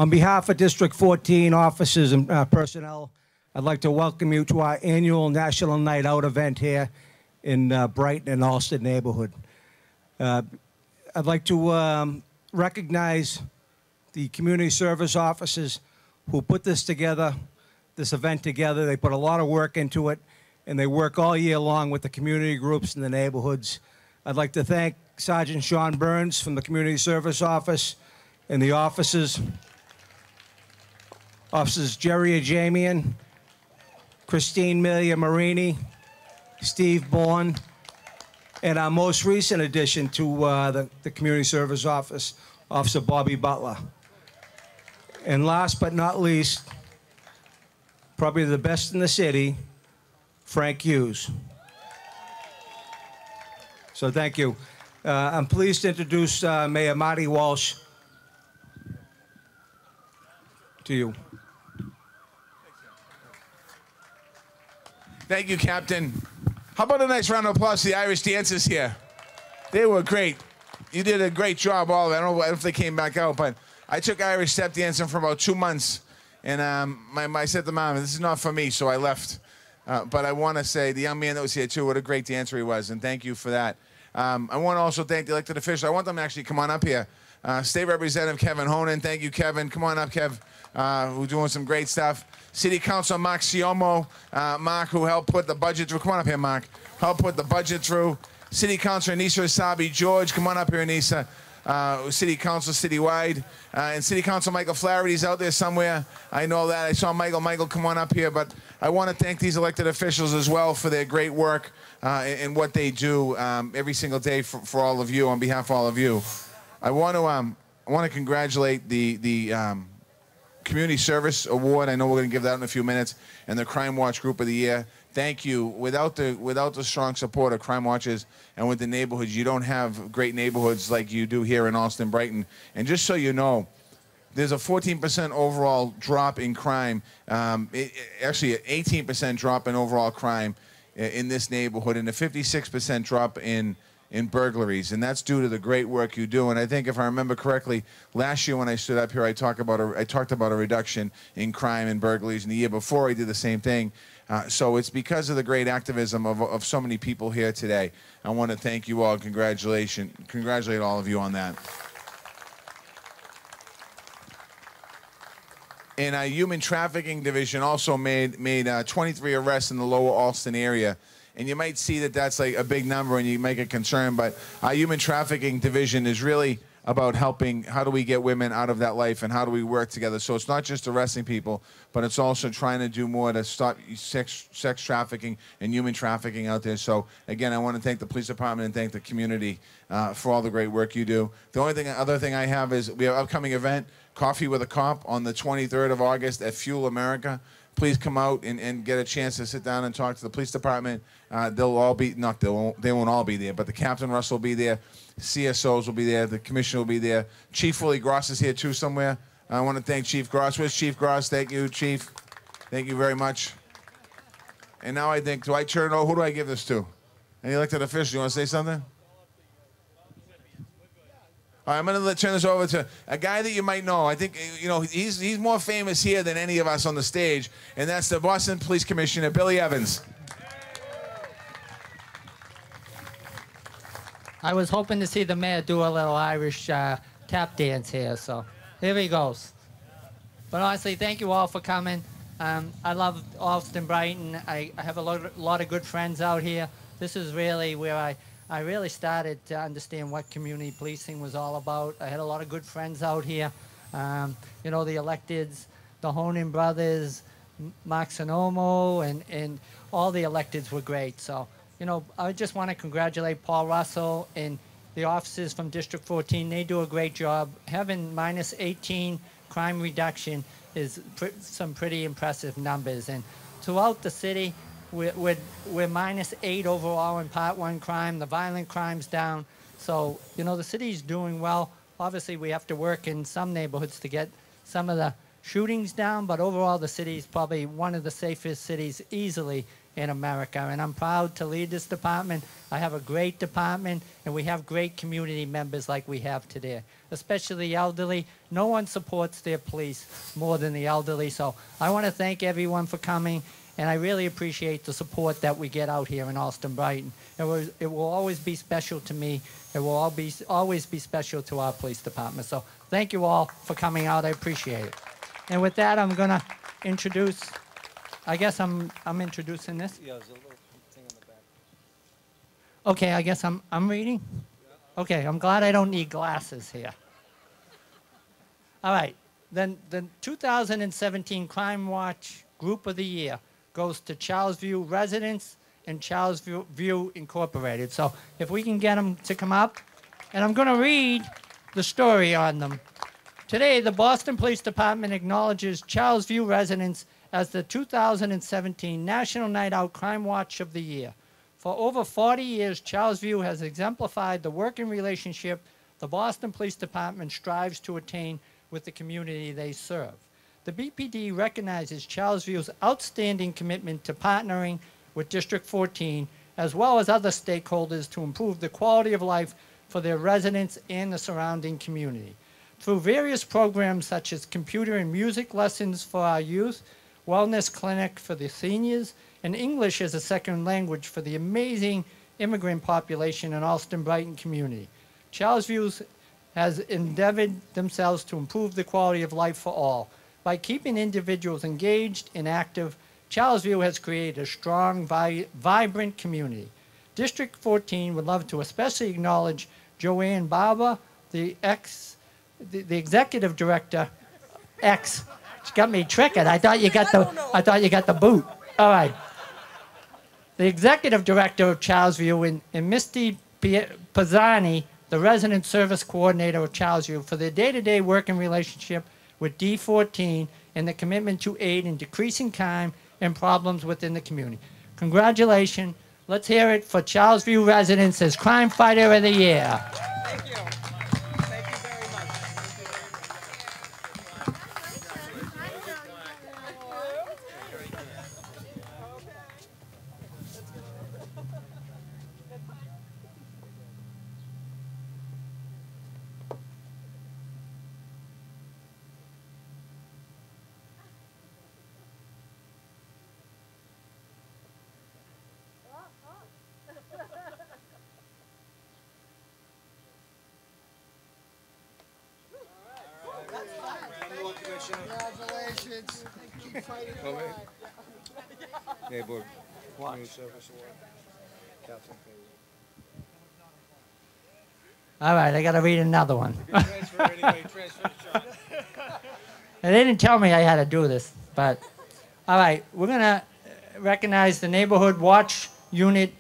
On behalf of District 14 officers and personnel, I'd like to welcome you to our annual National Night Out event here in Brighton and Allston neighborhood. I'd like to recognize the community service officers who put this event together. They put a lot of work into it, and they work all year long with the community groups in the neighborhoods. I'd like to thank Sergeant Sean Burns from the Community Service Office and the officers Jerry Ajamian, Christine Milia Marini, Steve Bourne, and our most recent addition to the Community Service Office, Officer Bobby Butler. And last but not least, probably the best in the city, Frank Hughes. So thank you. I'm pleased to introduce Mayor Marty Walsh to you. Thank you, Captain. How about a nice round of applause to the Irish dancers here? They were great. You did a great job, all of it. I don't know if they came back out, but I took Irish step dancing for about 2 months. And I said to Mom, this is not for me, so I left. But I want to say, the young man that was here, too, what a great dancer he was, and thank you for that. I want to also thank the elected officials. I want them to actually come on up here. State Representative Kevin Honan. Thank you, Kevin. Come on up, Kev. We're doing some great stuff. City Council Mark Siomo. Mark, who helped put the budget through. Come on up here, Mark. Helped put the budget through. City Councilor Anissa Asabi George. Come on up here, Anissa. City Council citywide. And City Council Michael Flaherty's out there somewhere. I know that. I saw Michael. Michael, come on up here. But I want to thank these elected officials as well for their great work and what they do every single day for all of you, on behalf of all of you. I want to congratulate the Community Service Award. I know we're going to give that in a few minutes, and the Crime Watch Group of the Year. Thank you. Without the strong support of Crime Watchers and with the neighborhoods, you don't have great neighborhoods like you do here in Allston-Brighton. And just so you know, there's a 14% overall drop in crime, actually an 18% drop in overall crime in this neighborhood, and a 56% drop in burglaries, and that's due to the great work you do. And I think, if I remember correctly, last year when I stood up here, I talked about a reduction in crime and burglaries, and the year before I did the same thing. So it's because of the great activism of so many people here today. I want to thank you all. Congratulate all of you on that. And our Human Trafficking Division also made 23 arrests in the Lower Allston area. And you might see that that's like a big number and you make a concern, but our Human Trafficking Division is really about helping, how do we get women out of that life and how do we work together. So it's not just arresting people, but it's also trying to do more to stop sex trafficking and human trafficking out there. So again, I want to thank the police department and thank the community for all the great work you do. The other thing I have is we have an upcoming event, Coffee with a Cop, on the 23rd of August at Fuel America. Please come out and get a chance to sit down and talk to the police department. They'll all be, they won't all be there, but the Captain Russell will be there, CSOs will be there, the Commissioner will be there. Chief Willie Gross is here too somewhere. I want to thank Chief Gross. Where's Chief Gross? Thank you, Chief. Thank you very much. And now I think, do I turn it over? Who do I give this to? Any elected official? You want to say something? All right, I'm going to turn this over to a guy that you might know. I think, you know, he's more famous here than any of us on the stage, and that's the Boston Police Commissioner, Billy Evans. I was hoping to see the mayor do a little Irish tap dance here, so here he goes. But honestly, thank you all for coming. I love Allston-Brighton. I have a lot of good friends out here. This is really where I really started to understand what community policing was all about. I had a lot of good friends out here. You know, the electeds, the Honan brothers, Mark Sonomo, and all the electeds were great. So, you know, I just want to congratulate Paul Russell and the officers from District 14. They do a great job. Having minus 18 crime reduction is some pretty impressive numbers. And throughout the city, we're minus 8 overall in Part 1 crime. The violent crime's down. So, you know, the city's doing well. Obviously, we have to work in some neighborhoods to get some of the shootings down, but overall, the city's probably one of the safest cities easily in America, and I'm proud to lead this department. I have a great department, and we have great community members like we have today, especially the elderly. No one supports their police more than the elderly, so I want to thank everyone for coming, and I really appreciate the support that we get out here in Allston-Brighton. It will always be special to me. It will always be special to our police department. So thank you all for coming out. I appreciate it. And with that, I'm going to introduce, I guess I'm introducing this. Yeah, there's a little thing on the back. Okay, I guess I'm reading? Okay, I'm glad I don't need glasses here. All right, then the 2017 Crime Watch Group of the Year goes to Charlesview residents and Charlesview Incorporated. So if we can get them to come up, and I'm going to read the story on them. Today, the Boston Police Department acknowledges Charlesview residents as the 2017 National Night Out Crime Watch of the Year. For over 40 years, Charlesview has exemplified the working relationship the Boston Police Department strives to attain with the community they serve. The BPD recognizes Charlesview's outstanding commitment to partnering with District 14, as well as other stakeholders, to improve the quality of life for their residents and the surrounding community. Through various programs such as computer and music lessons for our youth, wellness clinic for the seniors, and English as a second language for the amazing immigrant population in Allston-Brighton community, Charlesview has endeavored themselves to improve the quality of life for all. By keeping individuals engaged and active, Charlesview has created a strong, vibrant community. District 14 would love to especially acknowledge Joanne Barber, the executive director, She got me tricked. I thought you got the boot. All right. The executive director of Charlesview and Misty Pizzani, the resident service coordinator of Charlesview, for their day-to-day working relationship with D14 and the commitment to aid in decreasing crime and problems within the community. Congratulations. Let's hear it for Charlesview residents as Crime Fighter of the Year. Thank you. Thank you very much. Congratulations. Keep fighting hard. Neighborhood Community Service Award. Catherine Payne. All right, I got to read another one. Transfer anyway, transfer the charge. And they didn't tell me I had to do this, but all right, we're going to recognize the Neighborhood Watch Unit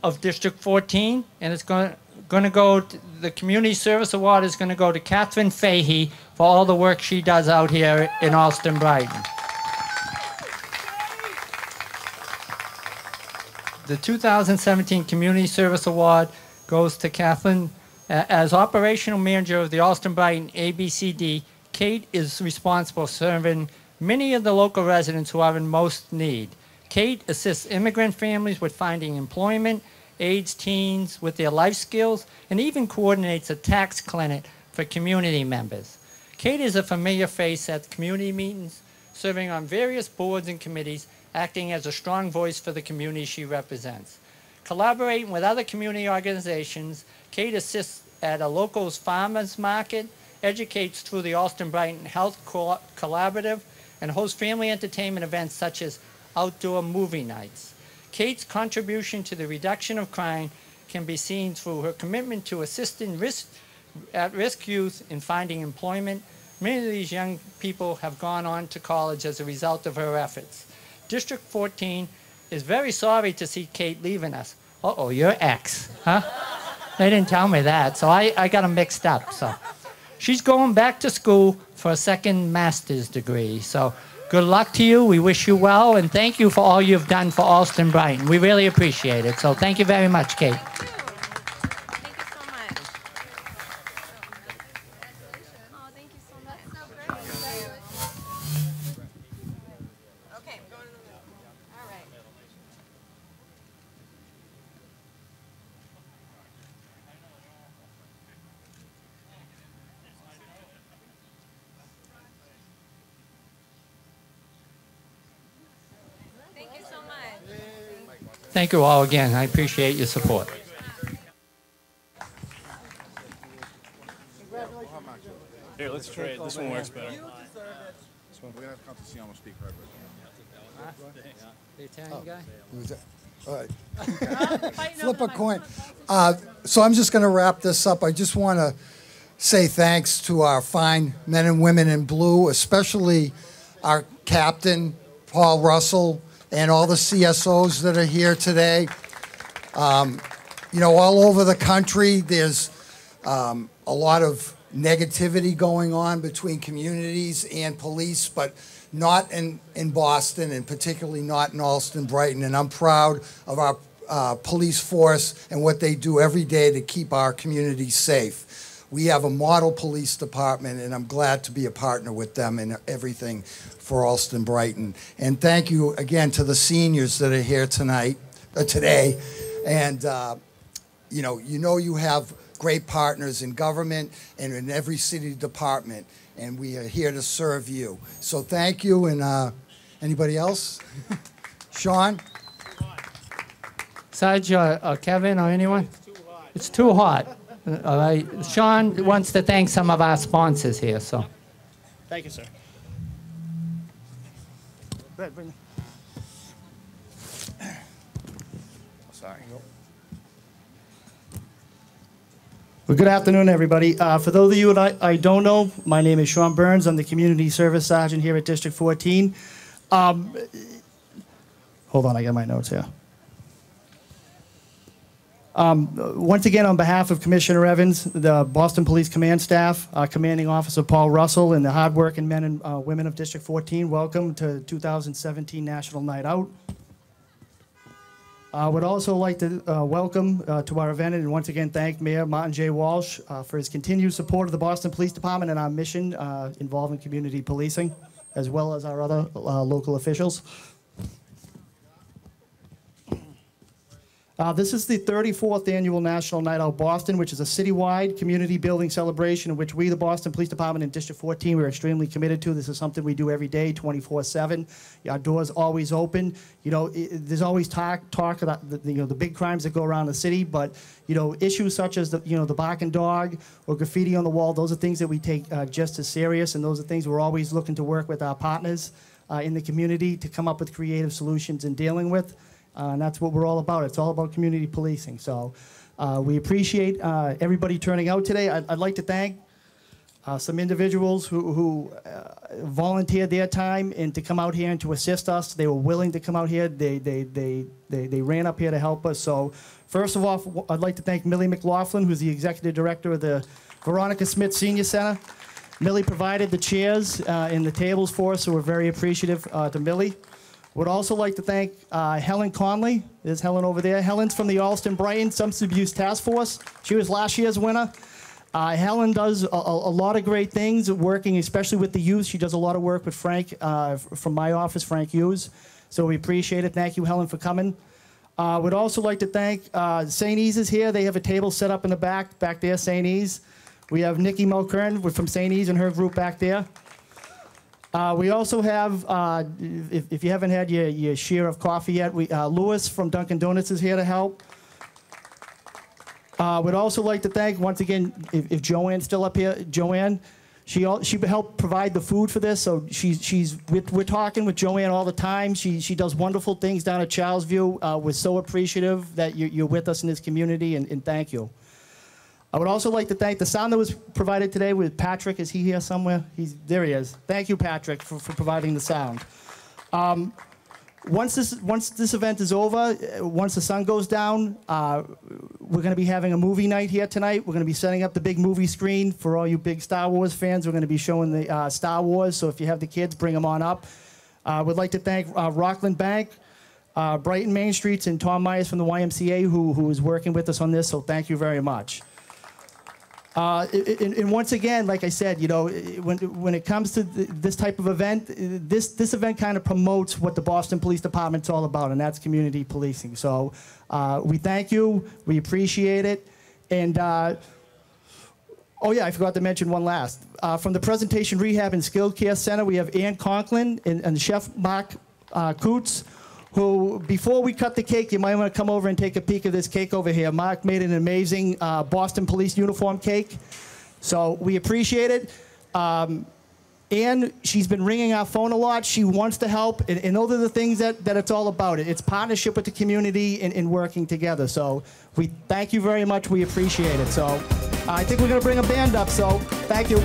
of District 14, and it's going to go to, the Community Service Award is going to go to Catherine Fahey for all the work she does out here in Allston-Brighton. The 2017 Community Service Award goes to Kathleen. As operational manager of the Allston-Brighton ABCD, Kate is responsible for serving many of the local residents who are in most need. Kate assists immigrant families with finding employment, aids teens with their life skills, and even coordinates a tax clinic for community members. Kate is a familiar face at community meetings, serving on various boards and committees, acting as a strong voice for the community she represents. Collaborating with other community organizations, Kate assists at a local farmers market, educates through the Allston-Brighton Health Collaborative, and hosts family entertainment events such as outdoor movie nights. Kate's contribution to the reduction of crime can be seen through her commitment to assisting at-risk youth in finding employment. Many of these young people have gone on to college as a result of her efforts. District 14 is very sorry to see Kate leaving us. Uh-oh, you're ex, huh? They didn't tell me that, so I got them mixed up. So she's going back to school for a second master's degree. So good luck to you. We wish you well, and thank you for all you've done for Allston-Brighton. We really appreciate it. So thank you very much, Kate. Thank you so much. Oh, thank you so much. Okay, we're going to the middle. All right. Thank you so much. Thank you all again. I appreciate your support. Here, let's trade. This one works better. We're gonna have to come to see almost speak right. The Italian guy? All right. Flip a coin. So I'm just going to wrap this up. I just want to say thanks to our fine men and women in blue, especially our captain, Paul Russell, and all the CSOs that are here today. You know, all over the country, there's a lot of negativity going on between communities and police, but not in Boston, and particularly not in Allston-Brighton. And I'm proud of our police force and what they do every day to keep our communities safe. We have a model police department, and I'm glad to be a partner with them in everything for Allston-Brighton. And thank you again to the seniors that are here today. And you know you have great partners in government and in every city department, and we are here to serve you. So thank you, and anybody else? Sean? Sarge or Kevin or anyone? It's too hot. All right. Sean wants to thank some of our sponsors here, so. Thank you, sir. Sorry. Well, good afternoon, everybody. For those of you that I don't know, my name is Sean Burns. I'm the Community Service Sergeant here at District 14. Hold on, I got my notes here. Once again, on behalf of Commissioner Evans, the Boston Police Command staff, our Commanding Officer Paul Russell, and the hardworking men and women of District 14, welcome to 2017 National Night Out. I would also like to welcome to our event and once again thank Mayor Martin J. Walsh for his continued support of the Boston Police Department and our mission involving community policing, as well as our other local officials. This is the 34th Annual National Night Out Boston, which is a citywide community building celebration in which we, the Boston Police Department and District 14, we're extremely committed to. This is something we do every day, 24/7. Our doors always open. You know, there's always talk about the big crimes that go around the city, but issues such as the barking dog or graffiti on the wall, those are things that we take just as serious, and those are things we're always looking to work with our partners in the community to come up with creative solutions in dealing with. And that's what we're all about. It's all about community policing. So we appreciate everybody turning out today. I'd like to thank some individuals who volunteered their time and to come out here and to assist us. They were willing to come out here. They ran up here to help us. So first of all, I'd like to thank Millie McLaughlin, who's the Executive Director of the Veronica Smith Senior Center. Millie provided the chairs and the tables for us, so we're very appreciative to Millie. Would also like to thank Helen Conley. There's Helen over there. Helen's from the Allston-Brighton Substance Abuse Task Force. She was last year's winner. Helen does a lot of great things, working especially with the youth. She does a lot of work with Frank from my office, Frank Hughes. So we appreciate it. Thank you, Helen, for coming. Would also like to thank St. E's is here. They have a table set up in the back there, St. E's. We have Nikki Mulkern from St. E's and her group back there. We also have, if you haven't had your share of coffee yet, Lewis from Dunkin' Donuts is here to help. Would also like to thank, once again, if Joanne's still up here, Joanne, she helped provide the food for this, so we're talking with Joanne all the time. She does wonderful things down at Charlesview. We're so appreciative that you're with us in this community, and thank you. I would also like to thank the sound that was provided today with Patrick. Is he here somewhere? There he is. Thank you, Patrick, for providing the sound. Once this event is over, once the sun goes down, we're going to be having a movie night here tonight. We're going to be setting up the big movie screen for all you big Star Wars fans. We're going to be showing the Star Wars, so if you have the kids, bring them on up. Would like to thank Rockland Bank, Brighton Main Streets, and Tom Myers from the YMCA who is working with us on this, so thank you very much. And once again, like I said, when it comes to this type of event, this event kind of promotes what the Boston Police Department's all about, and that's community policing. So we thank you, we appreciate it, and oh yeah, I forgot to mention one last. From the Presentation Rehab and Skilled Care Center, we have Ann Conklin and Chef Mark Coots, who, before we cut the cake, you might want to come over and take a peek of this cake over here. Mark made an amazing Boston Police uniform cake. So we appreciate it. And she's been ringing our phone a lot. She wants to help, and those are the things that it's all about. It's partnership with the community and working together. So we thank you very much. We appreciate it. So I think we're going to bring a band up. So thank you.